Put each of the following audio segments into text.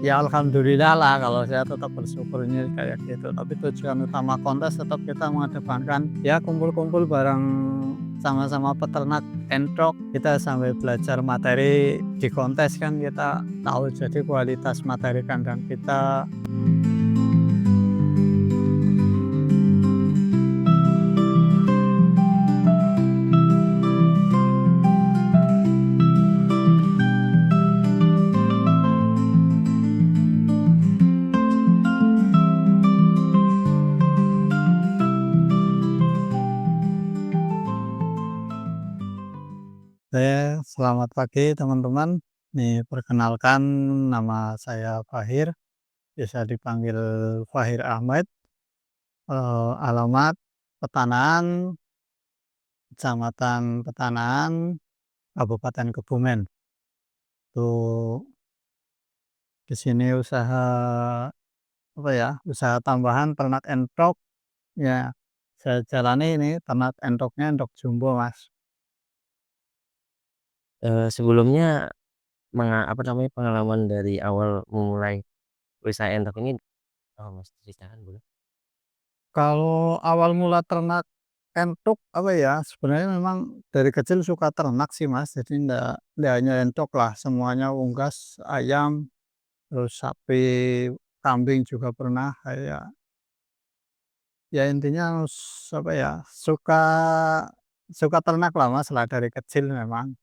Ya alhamdulillah lah kalau saya tetap bersyukurnya kayak gitu, tapi tujuan utama kontes tetap kita mengedepankan ya kumpul-kumpul bareng sama-sama peternak entok, kita sambil belajar materi di kontes kan kita tahu jadi kualitas materi kandang kita. Selamat pagi teman-teman, nih perkenalkan nama saya Fahir, bisa dipanggil Fahir Ahmad, alamat Petanaan, Kecamatan Petanaan, Kabupaten Kebumen. Tuh di sini usaha apa ya, usaha tambahan ternak entok ya saya jalani ini ternak entoknya entok jumbo, Mas. Sebelumnya apa namanya, pengalaman dari awal memulai usaha endok ini, Mas, ceritakan boleh? Kalau awal mula ternak entok apa ya, sebenarnya memang dari kecil suka ternak sih, Mas. Jadi ndak hanya entok lah, semuanya unggas, ayam, terus sapi, kambing juga pernah kayak ya intinya apa ya, suka suka ternak lah, Mas, lah dari kecil memang.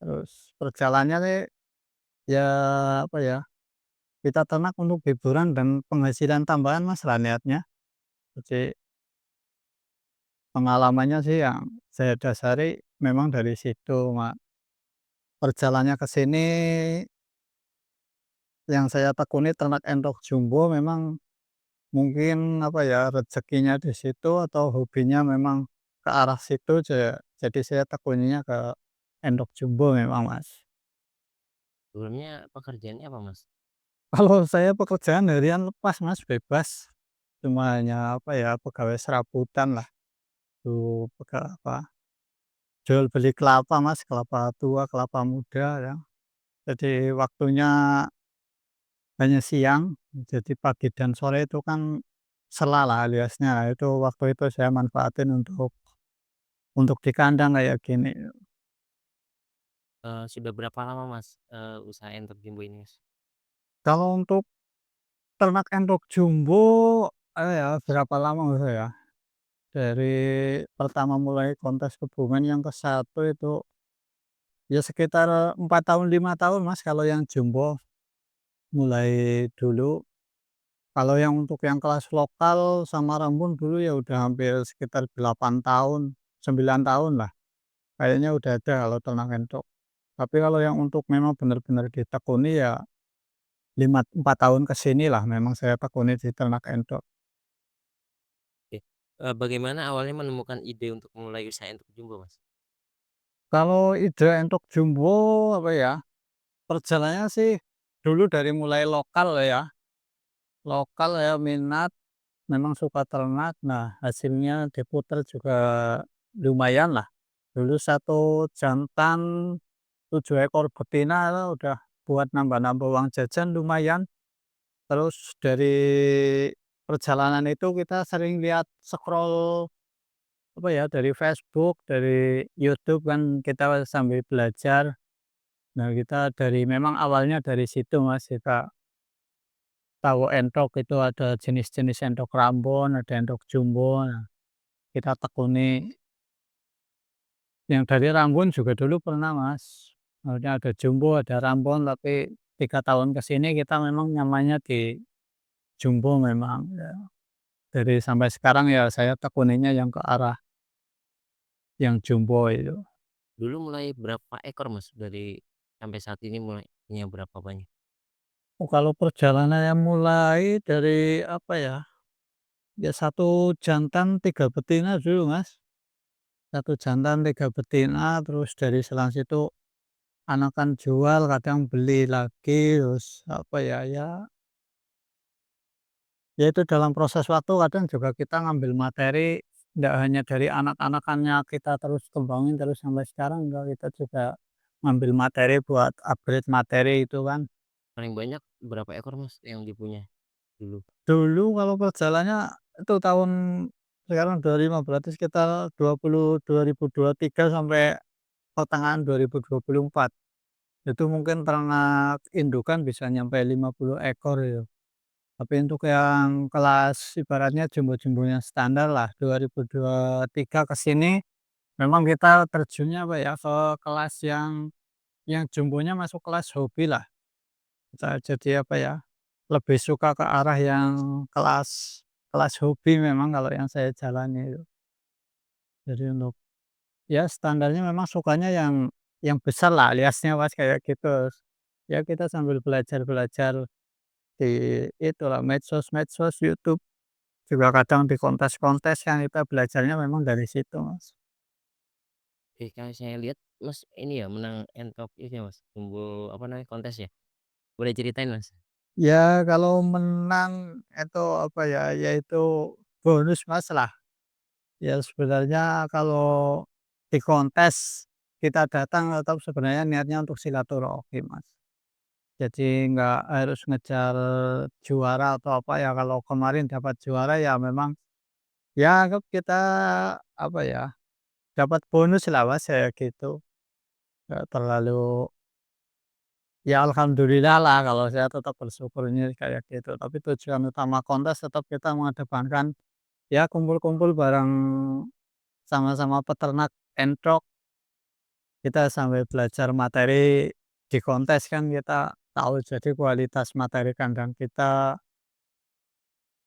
Terus perjalanannya nih ya apa ya, kita ternak untuk hiburan dan penghasilan tambahan, Mas, lah niatnya. Jadi pengalamannya sih yang saya dasari memang dari situ, perjalannya ke sini yang saya tekuni ternak entok jumbo memang mungkin apa ya, rezekinya di situ atau hobinya memang ke arah situ jadi saya tekuninya ke entok jumbo memang, Mas. Sebelumnya pekerjaannya apa, Mas? Kalau saya pekerjaan harian lepas, Mas, bebas. Cuma hanya apa ya, pegawai serabutan lah, tuh apa, jual beli kelapa, Mas, kelapa tua, kelapa muda ya. Jadi waktunya hanya siang, jadi pagi dan sore itu kan sela lah aliasnya. Nah, itu waktu itu saya manfaatin untuk di kandang kayak gini. Sudah berapa lama, Mas, usaha endok jumbo ini, Mas? Kalau untuk ternak entok jumbo, ya berapa lama Mas ya, dari pertama mulai kontes Kebumen yang ke satu itu, ya sekitar 4 tahun, 5 tahun Mas kalau yang jumbo, mulai dulu. Kalau yang untuk yang kelas lokal sama Rembun dulu ya udah hampir sekitar 8 tahun, 9 tahun lah, kayaknya udah ada kalau ternak entok. Tapi kalau yang untuk memang benar-benar ditekuni ya 4 tahun ke sini lah memang saya tekuni di ternak entok. Oke, bagaimana awalnya menemukan ide untuk memulai usaha endok jumbo, Mas? Kalau ide entok jumbo apa ya, perjalanannya sih dulu dari mulai lokal ya, lokal ya minat, memang suka ternak. Nah, hasilnya diputer juga lumayan lah. Dulu satu jantan 7 ekor betina itu udah buat nambah-nambah uang jajan lumayan. Terus dari perjalanan itu kita sering lihat scroll apa ya, dari Facebook, dari YouTube kan kita sambil belajar. Nah, kita dari memang awalnya dari situ, Mas, kita tahu entok itu ada jenis-jenis entok Rambon, ada entok Jumbo. Nah, kita tekuni yang dari Rambon juga dulu pernah, Mas. Maksudnya ada Jumbo, ada Rambon, tapi 3 tahun ke sini kita memang nyamannya di Jumbo memang, ya. Dari sampai sekarang ya saya tekuninya yang ke arah yang Jumbo itu. Dulu mulai berapa ekor, Mas? Dari sampai saat ini mulai punya berapa banyak? Oh, kalau perjalanannya mulai dari apa ya, ya satu jantan 3 betina dulu, Mas. Satu jantan 3 betina, terus dari selang situ anakan jual, kadang beli lagi, terus apa ya, ya itu dalam proses waktu kadang juga kita ngambil materi, ndak hanya dari anak-anakannya kita terus kembangin terus sampai sekarang, enggak, kita juga ngambil materi buat upgrade materi itu kan. Paling banyak berapa ekor, Mas, yang dipunya dulu? Dulu kalau perjalannya itu tahun sekarang 25 berarti sekitar 2023 sampai pertengahan 2024. Itu mungkin ternak indukan bisa nyampe 50 ekor itu. Tapi untuk yang kelas ibaratnya jumbo-jumbonya standar lah 2023 ke sini memang kita terjunnya apa ya, ke kelas yang jumbonya masuk kelas hobi lah. Kita jadi apa ya, lebih suka ke arah yang kelas kelas hobi memang kalau yang saya jalani itu. Jadi untuk ya standarnya memang sukanya yang besar lah aliasnya Mas, kayak gitu. Ya kita sambil belajar-belajar di itulah medsos-medsos, YouTube, juga kadang di kontes-kontes yang kita belajarnya memang dari situ, Mas. Kalau saya lihat, Mas, ini ya menang Entok itu ya, Mas, jumbo apa namanya, kontes ya? Boleh ceritain, Mas? Ya kalau menang itu apa ya, yaitu bonus, Mas, lah. Ya sebenarnya kalau di kontes kita datang tetap sebenarnya niatnya untuk silaturahmi, Mas. Jadi nggak harus ngejar juara atau apa ya, kalau kemarin dapat juara ya memang ya anggap kita apa ya, dapat bonus lah Mas, kayak gitu. Nggak terlalu ya alhamdulillah lah kalau saya tetap bersyukurnya kayak gitu. Tapi tujuan utama kontes tetap kita mengedepankan ya kumpul-kumpul bareng sama-sama peternak entrok, kita sambil belajar materi di kontes kan kita tahu jadi kualitas materi kandang kita.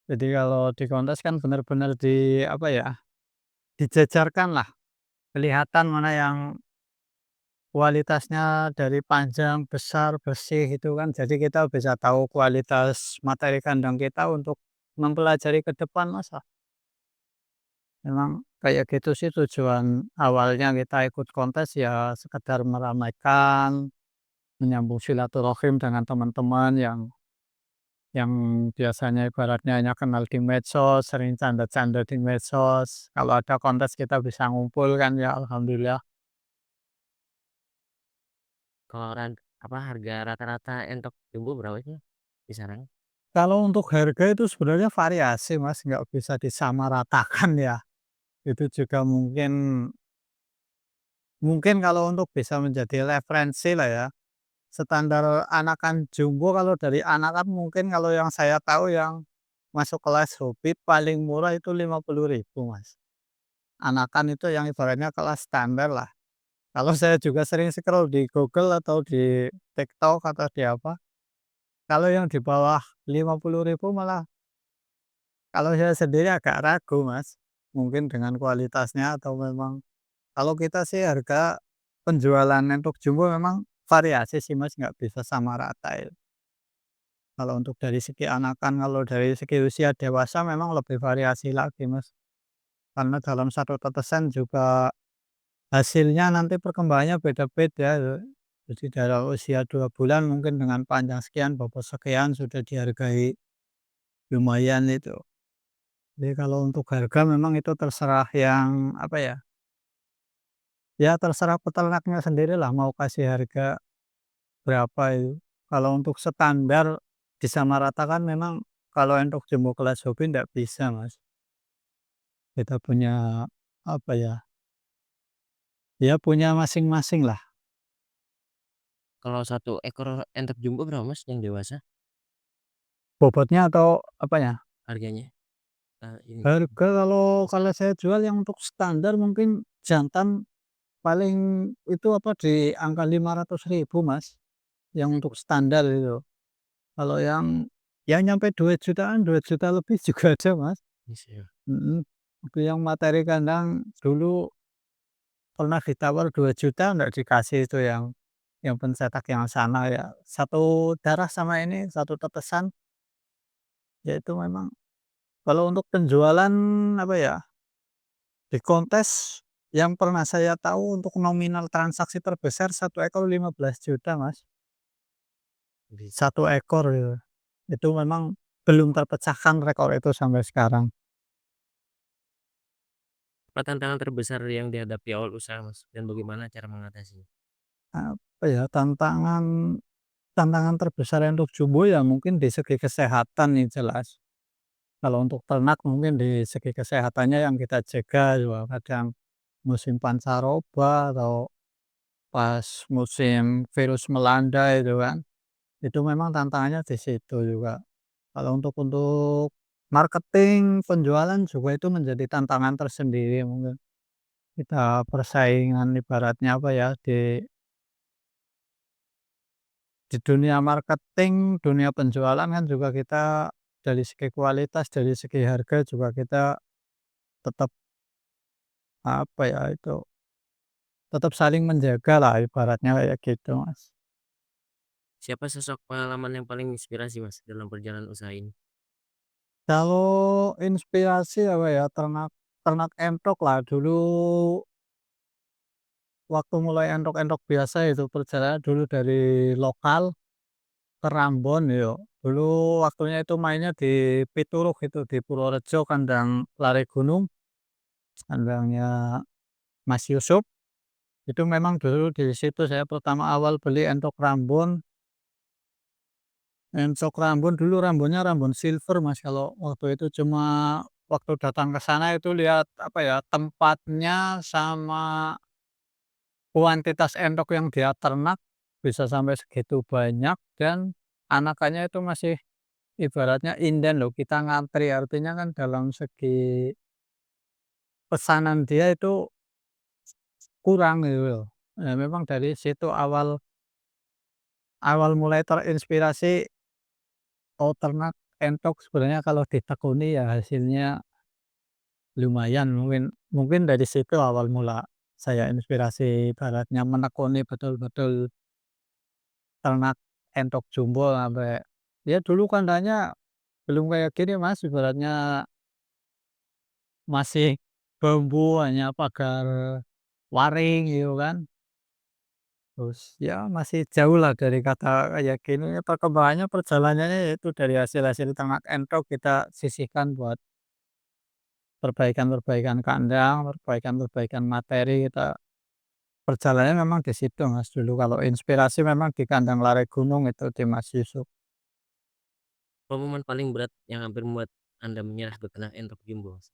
Jadi kalau di kontes kan benar-benar di apa ya, dijajarkan lah, kelihatan mana yang kualitasnya dari panjang, besar, bersih itu kan. Jadi kita bisa tahu kualitas materi kandang kita untuk mempelajari ke depan, Mas. Memang kayak gitu sih tujuan awalnya kita ikut kontes ya sekedar meramaikan, menyambung silaturahim dengan teman-teman yang biasanya ibaratnya hanya kenal di medsos, sering canda-canda di medsos. Kalau ada kontes kita bisa ngumpul kan ya alhamdulillah. Kalau apa, harga rata-rata Entok jumbo berapa sih, Mas, kisarannya? Kalau untuk harga itu sebenarnya variasi Mas, nggak bisa disamaratakan ya. Itu juga mungkin mungkin kalau untuk bisa menjadi referensi lah ya, standar anakan jumbo kalau dari anakan mungkin kalau yang saya tahu yang masuk kelas hobi paling murah itu 50.000 Mas. Anakan itu yang ibaratnya kelas standar lah. Kalau saya juga sering scroll di Google atau di TikTok atau di apa, kalau yang di bawah 50.000 malah kalau saya sendiri agak ragu Mas, mungkin dengan kualitasnya atau memang kalau kita sih harga penjualan untuk jumbo memang variasi sih Mas, nggak bisa sama rata ya. Kalau untuk dari segi anakan, kalau dari segi usia dewasa memang lebih variasi lagi Mas. Karena dalam satu tetesan juga hasilnya nanti perkembangannya beda-beda ya. Jadi dalam usia 2 bulan mungkin dengan panjang sekian, bobot sekian sudah dihargai lumayan itu. Jadi kalau untuk harga memang itu terserah yang apa ya, ya terserah peternaknya sendirilah mau kasih harga berapa itu. Kalau untuk standar disamaratakan memang kalau untuk jumbo kelas hobi ndak bisa, Mas. Kita punya apa ya, ya punya masing-masing lah Kalau satu ekor Entok jumbo berapa, Mas, yang dewasa bobotnya atau apanya. harganya? Ini Harga kalau saya jual yang untuk standar mungkin jantan paling itu apa di angka 500.000 Mas, yang untuk standar itu. Kalau yang nyampe 2 jutaan, 2 juta lebih juga ada Mas, bisa ya. mhm. Itu yang materi kandang dulu pernah ditawar 2 juta nggak dikasih itu yang pencetak yang sana ya, satu darah sama ini, satu tetesan, ya itu memang kalau untuk penjualan apa ya, di kontes yang pernah saya tahu untuk nominal transaksi terbesar satu ekor 15 juta Mas, Bis satu ekor itu. Itu memang belum terpecahkan rekor itu sampai sekarang. Apa tantangan terbesar yang dihadapi awal usaha, Mas, dan bagaimana cara mengatasinya? Apa ya, tantangan tantangan terbesar untuk jumbo ya mungkin di segi kesehatan nih jelas. Kalau untuk ternak mungkin di segi kesehatannya yang kita jaga juga kadang musim pancaroba atau pas musim virus melanda itu kan, itu memang tantangannya di situ juga. Kalau untuk marketing, penjualan juga itu menjadi tantangan tersendiri mungkin. Kita persaingan ibaratnya apa ya, di dunia marketing, dunia penjualan kan juga kita dari segi kualitas, dari segi harga juga kita tetap apa ya itu, tetap saling menjaga lah ibaratnya kayak gitu, Mas. Siapa sosok pengalaman yang paling inspirasi, Mas, dalam perjalanan usaha ini? Kalau inspirasi apa ya, ternak ternak entok lah dulu waktu mulai entok-entok biasa itu perjalanan dulu dari lokal ke Rambon yo. Dulu waktunya itu mainnya di Pituruk itu, di Purworejo kandang lare gunung, kandangnya Mas Yusuf. Itu memang dulu di situ saya pertama awal beli entok Rambon. Entok Rambon dulu Rambonnya Rambon silver, Mas, kalau waktu itu cuma waktu datang ke sana itu lihat apa ya, tempatnya sama kuantitas entok yang dia ternak bisa sampai segitu banyak dan anakannya itu masih ibaratnya inden loh, kita ngantri, artinya kan dalam segi pesanan dia itu kurang gitu loh. Memang dari situ awal awal mulai terinspirasi, oh ternak entok sebenarnya kalau ditekuni ya hasilnya lumayan, mungkin mungkin dari situ awal mula saya inspirasi ibaratnya menekuni betul-betul ternak entok jumbo sampai ya dulu kandangnya belum kayak gini, Mas, ibaratnya masih bambu hanya pagar waring gitu kan. Terus ya masih jauh lah dari kata kayak gini, ya perkembangannya perjalanannya yaitu dari hasil-hasil ternak entok kita sisihkan buat perbaikan-perbaikan kandang, perbaikan-perbaikan materi kita perjalanannya memang di situ, Mas, dulu kalau inspirasi memang di kandang lare gunung itu di Mas Yusuf. Apa momen paling berat yang hampir membuat Anda menyerah beternak entok jumbo, Mas?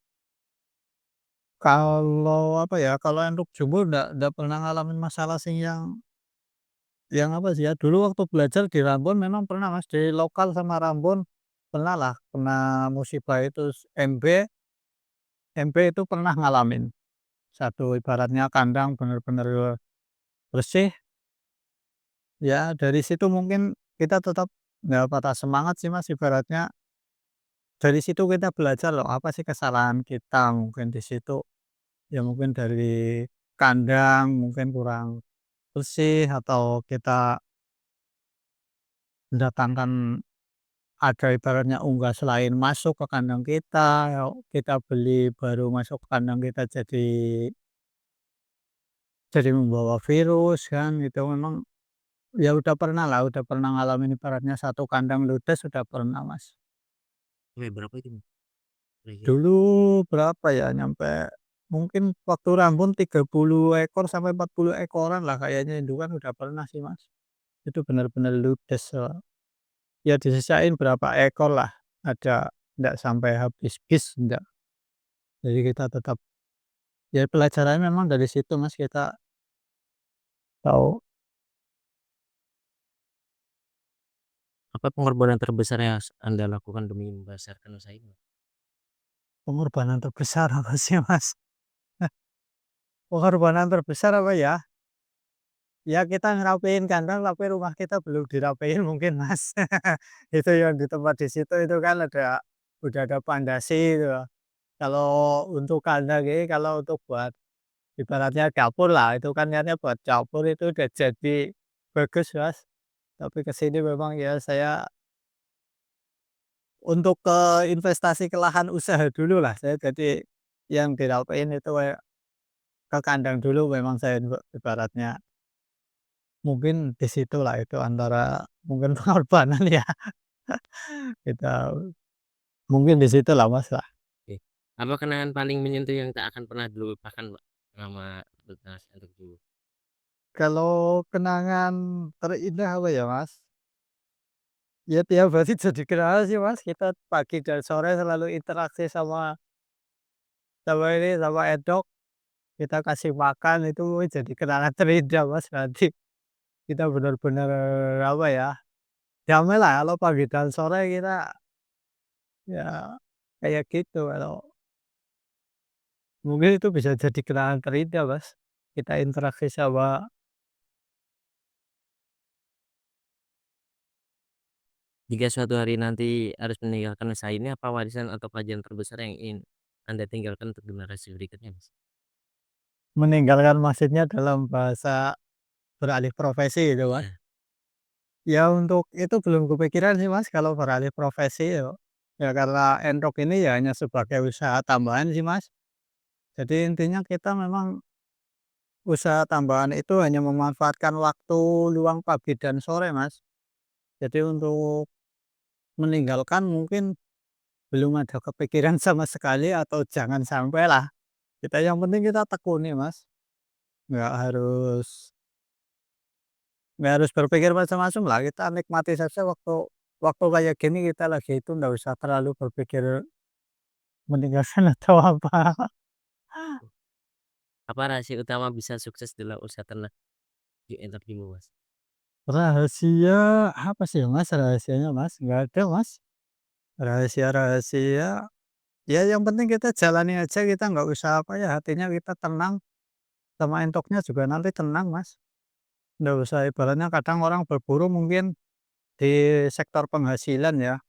Kalau apa ya, kalau untuk jumbo ndak pernah ngalamin masalah sih yang apa sih ya, dulu waktu belajar di Rambon memang pernah, Mas, di lokal sama Rambon pernah lah, kena musibah itu MB itu pernah ngalamin. Satu ibaratnya kandang bener-bener bersih, ya dari situ mungkin kita tetap nggak patah semangat sih, Mas, ibaratnya dari situ kita belajar loh, apa sih kesalahan kita mungkin di situ, ya mungkin dari kandang mungkin kurang bersih atau kita mendatangkan ada ibaratnya unggas lain masuk ke kandang kita, ya kita beli baru masuk ke kandang kita jadi membawa virus kan, itu memang ya udah pernah lah, udah pernah ngalamin ibaratnya satu kandang ludes sudah pernah, Mas. Sampai berapa itu, Mas, kira-kira? Dulu berapa ya, nyampe mungkin waktu Rambun 30 ekor sampai 40 ekoran lah kayaknya indukan udah pernah sih, Mas. Itu benar-benar ludes, ya disisain berapa ekor lah, ada ndak sampai habis bis, ndak. Jadi kita tetap ya pelajarannya memang dari situ, Mas, kita tahu Apa pengorbanan terbesar yang Anda lakukan demi membesarkan usaha ini, Mas? pengorbanan terbesar apa sih, Mas? Pengorbanan terbesar apa ya, ya kita ngerapiin kandang tapi rumah kita belum dirapiin mungkin, Mas. Itu yang di tempat di situ itu kan udah ada pondasi itu. Kalau untuk kandang ini, kalau untuk buat ibaratnya dapur lah, itu kan niatnya buat dapur itu udah jadi bagus, Mas. Tapi ke sini memang ya saya untuk ke investasi ke lahan usaha dulu lah, saya jadi yang dirapiin itu kayak ke kandang dulu memang saya ibaratnya mungkin di situlah itu antara mungkin pengorbanan ya, kita mungkin di situlah, Mas, lah. Oke. Apa kenangan paling menyentuh yang tak akan pernah dilupakan, Mbak, selama beternak entok jumbo? Kalau kenangan terindah apa ya, Mas? Ya tiap hari jadi kenal sih Mas, kita pagi dan sore selalu interaksi sama sama ini, sama endok, kita kasih makan itu jadi kenangan terindah Mas, nanti kita benar-benar apa ya, damai lah kalau pagi dan sore kita ya kayak gitu, kalau mungkin itu bisa jadi kenangan terindah Mas, kita interaksi sama. Jika suatu hari nanti harus meninggalkan usaha ini, apa warisan atau pelajaran terbesar yang ingin Anda tinggalkan untuk generasi berikutnya, Mas? Meninggalkan maksudnya dalam bahasa beralih profesi gitu Mas? Iya. Ya untuk itu belum kepikiran sih Mas kalau beralih profesi ya. Ya karena endok ini ya hanya sebagai usaha tambahan sih Mas. Jadi intinya kita memang usaha tambahan itu hanya memanfaatkan waktu luang pagi dan sore Mas. Jadi untuk meninggalkan mungkin belum ada kepikiran sama sekali atau jangan sampai lah. Kita yang penting kita tekuni Mas. Nggak harus nggak harus berpikir macam-macam lah. Kita nikmati saja waktu waktu kayak gini kita lagi itu nggak usah terlalu berpikir meninggalkan atau apa. Apa rahasia utama bisa sukses dalam usaha ternak di Enterprimu, Mas? Rahasia apa sih Mas, rahasianya Mas? Nggak ada Mas. Rahasia-rahasia, ya yang penting kita jalani aja, kita nggak usah apa ya, hatinya kita tenang, sama entuknya juga nanti tenang Mas. Nggak usah ibaratnya kadang orang berburu mungkin di sektor penghasilan ya.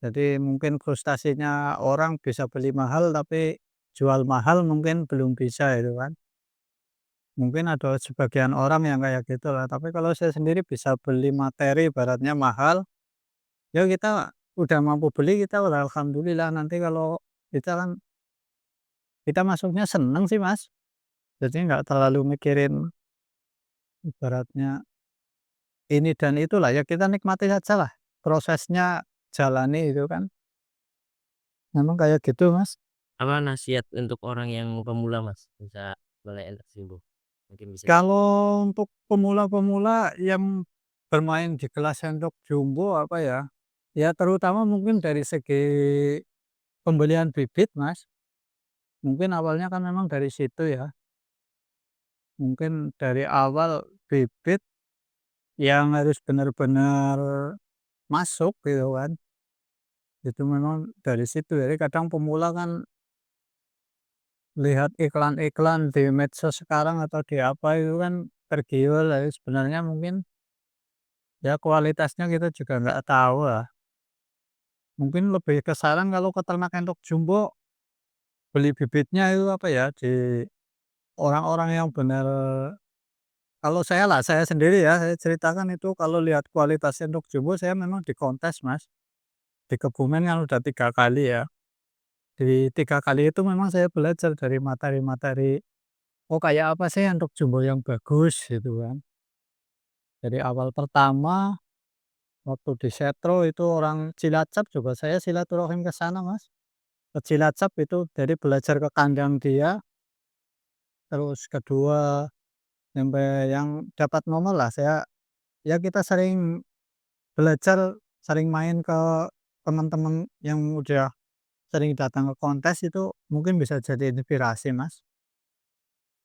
Jadi mungkin frustasinya orang bisa beli mahal tapi jual mahal mungkin belum bisa itu kan. Mungkin ada sebagian orang yang kayak gitu lah, tapi kalau saya sendiri bisa beli materi ibaratnya mahal, ya kita udah mampu beli, kita udah alhamdulillah. Nanti kalau kita kan kita masuknya seneng sih Mas, jadi nggak terlalu mikirin ibaratnya ini dan itulah, ya kita nikmati saja lah prosesnya, jalani itu kan, memang kayak gitu Mas. Apa nasihat untuk orang yang pemula, Mas, bisa mulai Enterprimu? Mungkin bisa Kalau untuk pemula-pemula yang bermain di kelas sendok jumbo apa ya, ya terutama mungkin dari segi pembelian bibit Mas, mungkin awalnya kan memang dari situ ya, mungkin dari awal bibit yang harus benar-benar masuk gitu kan, itu memang dari situ. Jadi kadang pemula kan lihat iklan-iklan di medsos sekarang atau di apa itu kan tergiur, tapi sebenarnya mungkin ya kualitasnya kita juga nggak tahu lah. Mungkin lebih ke saran kalau ke ternak entok jumbo, beli bibitnya itu apa ya, di orang-orang yang benar, kalau saya lah, saya sendiri ya, saya ceritakan itu kalau lihat kualitas entok jumbo saya memang di kontes Mas. Di Kebumen kan udah 3 kali ya. Di 3 kali itu memang saya belajar dari materi-materi, oh kayak apa sih entok jumbo yang bagus gitu kan. Dari awal pertama waktu di Setro itu orang Cilacap juga saya silaturahim ke sana Mas. Ke Cilacap itu jadi belajar ke kandang dia, terus kedua sampai yang dapat nomor lah saya, ya kita sering belajar, sering main ke teman-teman yang udah sering datang ke kontes itu mungkin bisa jadi inspirasi Mas.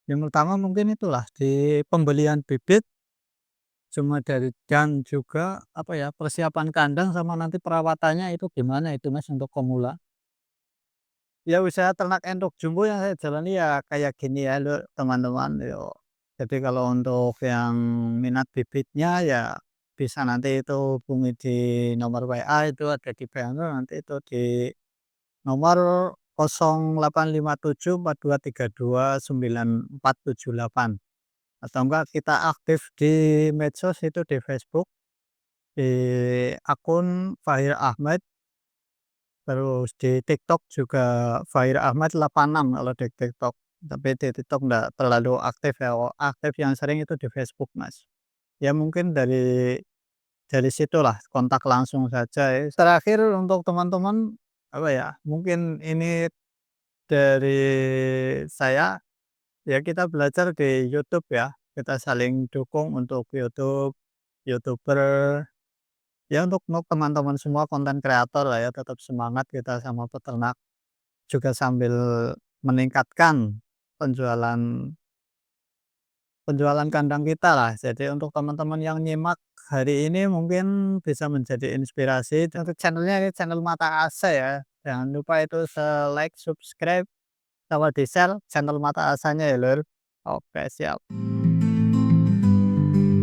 Yang pertama mungkin itulah di pembelian bibit, cuma dari dan juga apa ya, persiapan kandang sama nanti perawatannya itu gimana itu Mas untuk pemula. Ya usaha ternak endok jumbo yang saya jalani ya kayak gini ya lho teman-teman yo. Jadi kalau untuk yang minat bibitnya ya bisa nanti itu hubungi di nomor WA itu ada di banner, nanti itu di nomor 085742329478, atau enggak kita aktif di medsos itu di Facebook, di akun Fahir Ahmad, terus di TikTok juga Fahir Ahmad 86 kalau di TikTok. Tapi di TikTok enggak terlalu aktif ya, aktif yang sering itu di Facebook Mas. Ya mungkin dari situlah kontak langsung saja ya. Terakhir untuk teman-teman apa ya, mungkin ini dari saya, ya kita belajar di YouTube ya, kita saling dukung untuk YouTube, YouTuber, Ya untuk teman-teman semua konten kreator lah ya, tetap semangat kita sama peternak, juga sambil meningkatkan penjualan penjualan kandang kita lah. Jadi untuk teman-teman yang nyimak hari ini mungkin bisa menjadi inspirasi untuk channelnya, ini channel Mata Asa ya. Jangan lupa itu like, subscribe, sama di-share channel Mata Asanya ya Lur. Oke siap.